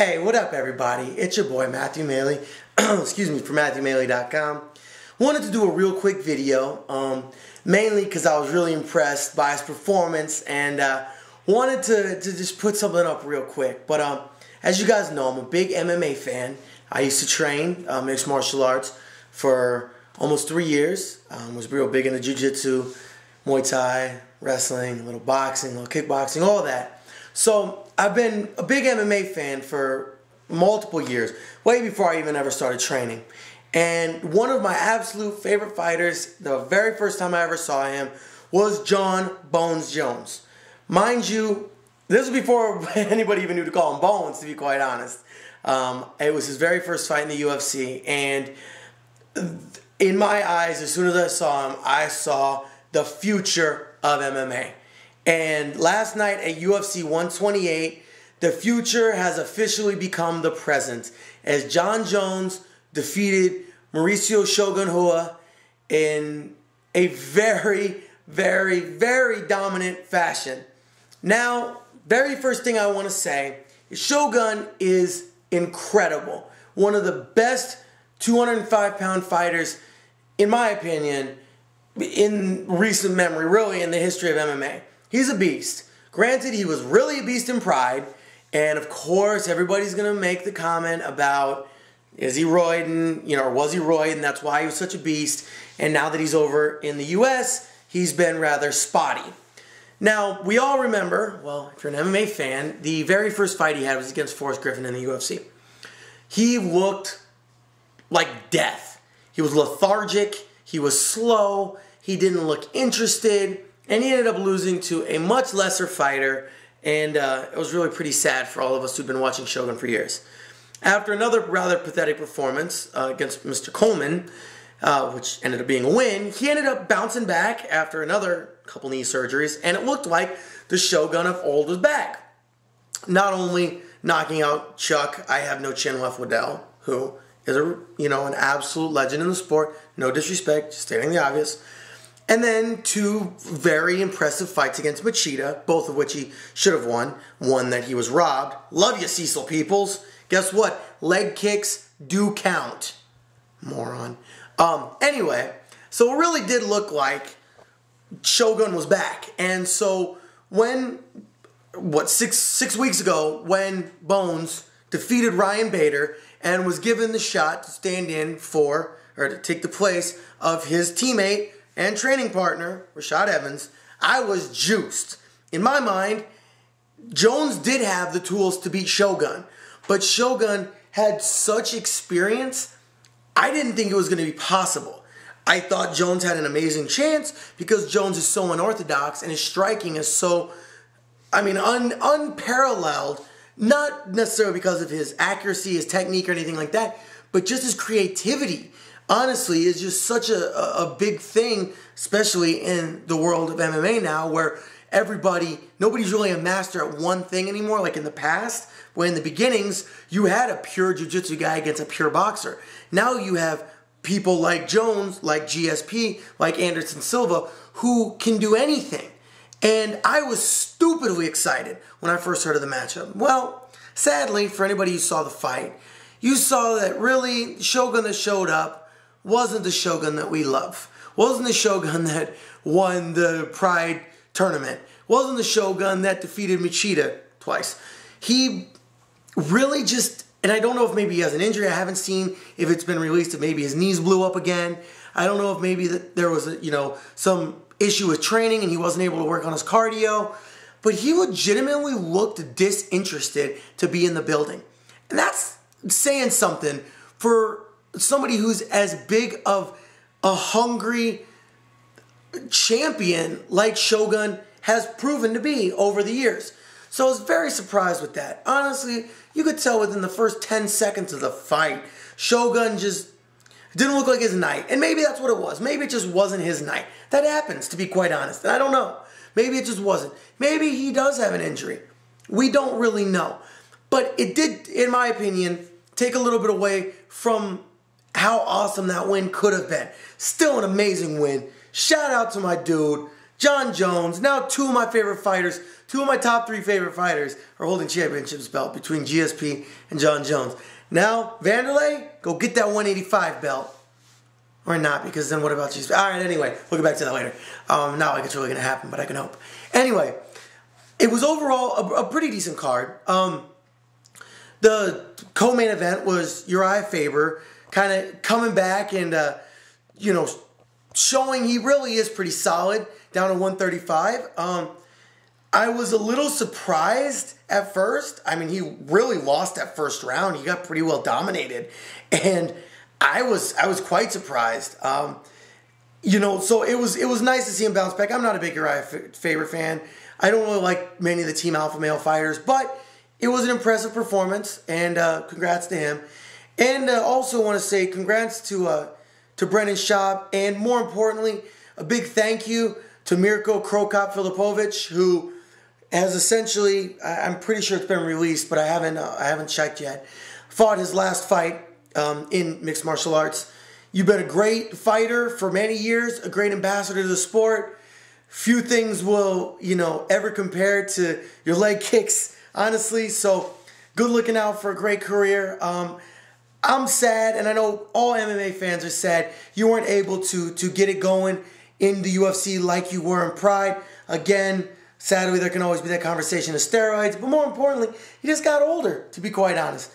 Hey, what up everybody? It's your boy Matthew Maley, excuse me, from MatthewMaley.com. Wanted to do a real quick video, mainly because I was really impressed by his performance and wanted to just put something up real quick. But as you guys know, I'm a big MMA fan. I used to train mixed martial arts for almost 3 years. Was real big into jiu-jitsu, Muay Thai, wrestling, a little boxing, a little kickboxing, all that. So I've been a big MMA fan for multiple years, way before I even ever started training. And one of my absolute favorite fighters, the very first time I ever saw him, was Jon Bones Jones. Mind you, this was before anybody even knew to call him Bones, to be quite honest. It was his very first fight in the UFC, and in my eyes, as soon as I saw the future of MMA. And last night at UFC 128, the future has officially become the present, as Jon Jones defeated Mauricio Shogun Rua in a very, very, very dominant fashion. Now, very first thing I want to say is Shogun is incredible. One of the best 205-pound fighters, in my opinion, in recent memory, really in the history of MMA. He's a beast. Granted, he was really a beast in Pride, and of course, everybody's going to make the comment about, is he roiding, or was he roiding, that's why he was such a beast, and now that he's over in the US, he's been rather spotty. Now, we all remember, well, if you're an MMA fan, the very first fight he had was against Forrest Griffin in the UFC. He looked like death. He was lethargic, he was slow, he didn't look interested, and he ended up losing to a much lesser fighter, and it was really pretty sad for all of us who've been watching Shogun for years. After another rather pathetic performance against Mr. Coleman, which ended up being a win, he ended up bouncing back after another couple knee surgeries, and it looked like the Shogun of old was back. Not only knocking out Chuck, I have no chin left, Waddell, who is an absolute legend in the sport, no disrespect, just stating the obvious. And then two very impressive fights against Machida, both of which he should have won. One that he was robbed. Love you, Cecil Peoples. Guess what? Leg kicks do count. Moron. Anyway, so it really did look like Shogun was back. And so when, six weeks ago, when Bones defeated Ryan Bader and was given the shot to stand in for, or to take the place of his teammate and training partner, Rashad Evans, I was juiced. In my mind, Jones did have the tools to beat Shogun, but Shogun had such experience, I didn't think it was going to be possible. I thought Jones had an amazing chance because Jones is so unorthodox and his striking is so, unparalleled, not necessarily because of his accuracy, his technique, or anything like that, but just his creativity. Honestly, is just such a big thing, especially in the world of MMA now, where nobody's really a master at one thing anymore, like in the past, where in the beginnings, you had a pure jiu-jitsu guy against a pure boxer. Now you have people like Jones, like GSP, like Anderson Silva, who can do anything. And I was stupidly excited when I first heard of the matchup. Well, sadly, for anybody who saw the fight, you saw that really the Shogun that showed up wasn't the Shogun that we love. Wasn't the Shogun that won the Pride tournament. Wasn't the Shogun that defeated Machida twice. He really just, and I don't know if maybe he has an injury. I haven't seen if it's been released, if maybe his knees blew up again. I don't know if maybe that there was some issue with training and he wasn't able to work on his cardio. But he legitimately looked disinterested to be in the building. And that's saying something for somebody who's as big of a hungry champion like Shogun has proven to be over the years. So I was very surprised with that. Honestly, you could tell within the first 10 seconds of the fight, Shogun just didn't look like his night. And maybe that's what it was. Maybe it just wasn't his night. That happens, to be quite honest. And I don't know. Maybe it just wasn't. Maybe he does have an injury. We don't really know. But it did, in my opinion, take a little bit away from how awesome that win could have been. Still an amazing win. Shout out to my dude, Jon Jones. Now two of my favorite fighters, two of my top 3 favorite fighters are holding championships belt between GSP and Jon Jones. Now, Wanderlei, go get that 185 belt. Or not, because then what about GSP? Alright, anyway, we'll get back to that later. Not like it's really going to happen, but I can hope. Anyway, it was overall a pretty decent card. The co-main event was Uriah Faber kind of coming back and, you know, showing he really is pretty solid down to 135. I was a little surprised at first. I mean, he really lost that first round. He got pretty well dominated. And I was quite surprised. You know, so it was nice to see him bounce back. I'm not a big Uriah Faber fan. I don't really like many of the Team Alpha Male fighters, but it was an impressive performance, and congrats to him. And also want to say congrats to Brendan Schaub, and more importantly, a big thank you to Mirko Cro Cop Filipovic, who has essentially, I'm pretty sure it's been released, but I haven't checked yet, fought his last fight in mixed martial arts. You've been a great fighter for many years, a great ambassador to the sport. Few things will, you know, ever compare to your leg kicks, honestly. So, good looking out for a great career. I'm sad, and I know all MMA fans are sad you weren't able to get it going in the UFC like you were in Pride. Again, sadly, there can always be that conversation of steroids, but more importantly, he just got older, to be quite honest.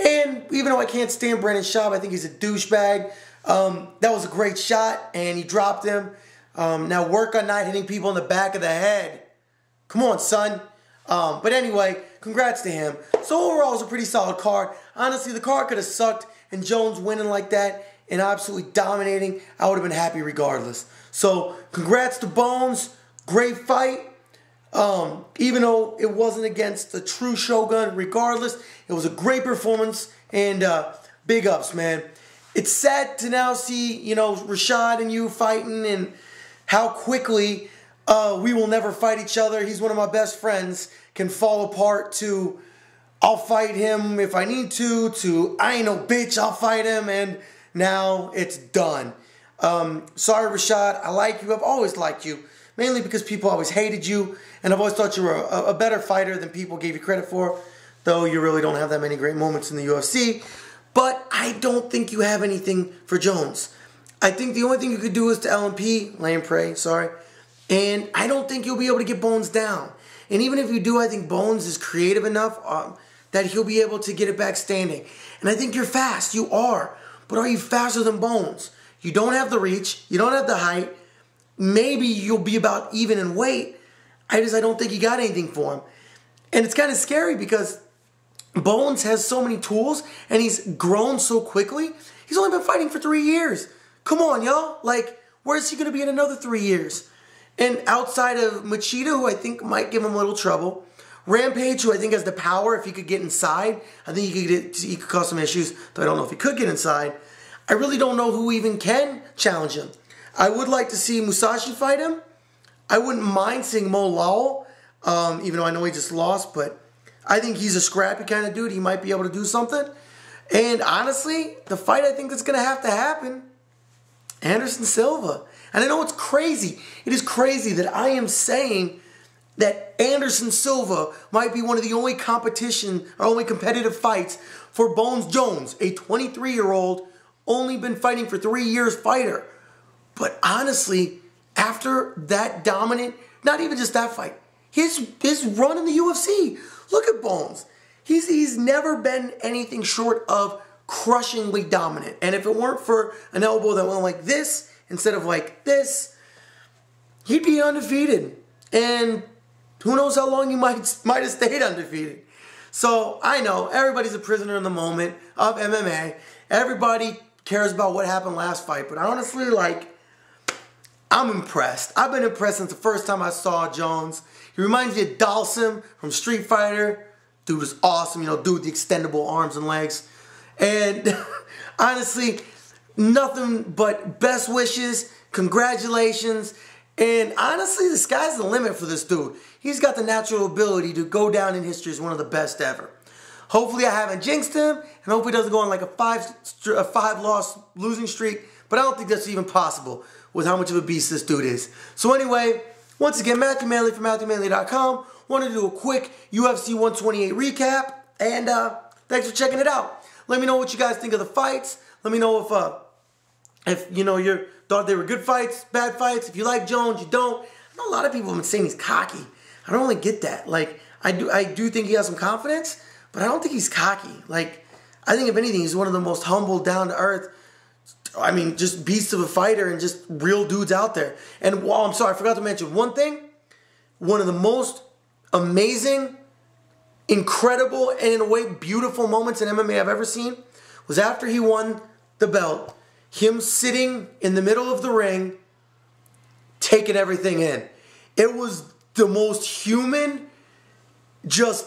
And even though I can't stand Brendan Schaub, I think he's a douchebag. That was a great shot, and he dropped him. Now work on not hitting people in the back of the head. Come on, son. But anyway, congrats to him. So overall, it was a pretty solid card. Honestly, the card could have sucked, and Jones winning like that and absolutely dominating, I would have been happy regardless. So congrats to Bones. Great fight. Even though it wasn't against the true Shogun, regardless, it was a great performance, and big ups, man. It's sad to now see, you know, Rashad and you fighting, and how quickly we will never fight each other. He's one of my best friends. Can fall apart to I'll fight him if I need to I ain't no bitch, I'll fight him, and now it's done. Sorry, Rashad. I like you. I've always liked you. Mainly because people always hated you, and I've always thought you were a better fighter than people gave you credit for, though you really don't have that many great moments in the UFC. But I don't think you have anything for Jones. I think the only thing you could do is to LMP, lay and pray, sorry, and I don't think you'll be able to get Bones down. And even if you do, I think Bones is creative enough that he'll be able to get it back standing. And I think you're fast, you are, but are you faster than Bones? You don't have the reach, you don't have the height. Maybe you'll be about even in weight. I don't think you got anything for him. And it's kind of scary because Bones has so many tools and he's grown so quickly. He's only been fighting for 3 years. Come on, y'all. Like, where's he going to be in another 3 years? And outside of Machida, who I think might give him a little trouble, Rampage, who I think has the power if he could get inside. I think he could cause some issues, though I don't know if he could get inside. I really don't know who even can challenge him. I would like to see Musashi fight him. I wouldn't mind seeing Mo Lawal, even though I know he just lost, but I think he's a scrappy kind of dude. He might be able to do something. And honestly, the fight I think that's going to happen, Anderson Silva. And I know it's crazy. It is crazy that I am saying that Anderson Silva might be one of the only competitive fights for Bones Jones, a 23-year-old, only been fighting for 3 years fighter. But honestly, after that dominant, not even just that fight, his run in the UFC, look at Bones. He's never been anything short of crushingly dominant. And if it weren't for an elbow that went like this instead of like this, he'd be undefeated. And who knows how long he might have stayed undefeated. So I know everybody's a prisoner in the moment of MMA. Everybody cares about what happened last fight. But honestly, like, I'm impressed. I've been impressed since the first time I saw Jones. He reminds me of Dalsim from Street Fighter. Dude was awesome, you know, dude with the extendable arms and legs. And honestly, nothing but best wishes, congratulations. And honestly, the sky's the limit for this dude. He's got the natural ability to go down in history as one of the best ever. Hopefully I haven't jinxed him, and hopefully he doesn't go on like a five-loss losing streak. But I don't think that's even possible with how much of a beast this dude is. So anyway, Once again, Matthew Maley from MatthewMaley.com. Wanted to do a quick UFC 128 recap, and thanks for checking it out. Let me know what you guys think of the fights. Let me know if you know you thought they were good fights, bad fights. If you like Jones, you don't. I know a lot of people have been saying he's cocky. I don't really get that. Like, I do think he has some confidence, but I don't think he's cocky. Like, I think if anything, he's one of the most humble, down to earth, I mean, just beast of a fighter and just real dudes out there. And while I'm sorry, I forgot to mention one thing. One of the most amazing, incredible, and in a way beautiful moments in MMA I've ever seen was after he won the belt, him sitting in the middle of the ring, taking everything in. It was the most human, just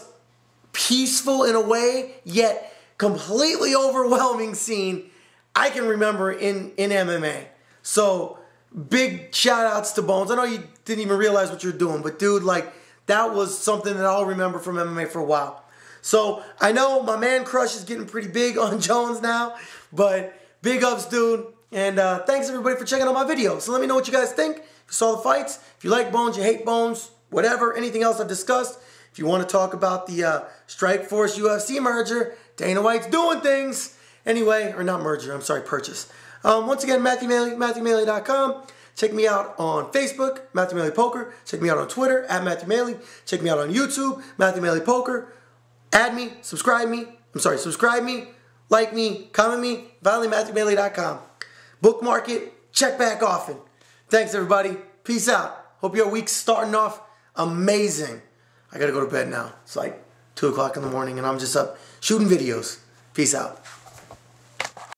peaceful in a way, yet completely overwhelming scene I can remember in MMA. So, big shout outs to Bones. I know you didn't even realize what you're doing, but dude, like, that was something that I'll remember from MMA for a while. So, I know my man crush is getting pretty big on Jones now, but big ups, dude. And thanks everybody for checking out my video. So let me know what you guys think. If you saw the fights, if you like Bones, you hate Bones, whatever, anything else I've discussed. If you want to talk about the Strikeforce UFC merger, Dana White's doing things. Anyway, or not merger, I'm sorry, purchase. Once again, Matthew Maley, MatthewMaley.com. Check me out on Facebook, Matthew Maley Poker. Check me out on Twitter, @Matthew Maley. Check me out on YouTube, Matthew Maley Poker. Add me, subscribe me, like me, comment me, finally, MatthewMaley.com. Bookmark it, check back often. Thanks, everybody. Peace out. Hope your week's starting off amazing. I gotta go to bed now. It's like 2 o'clock in the morning, and I'm just up shooting videos. Peace out.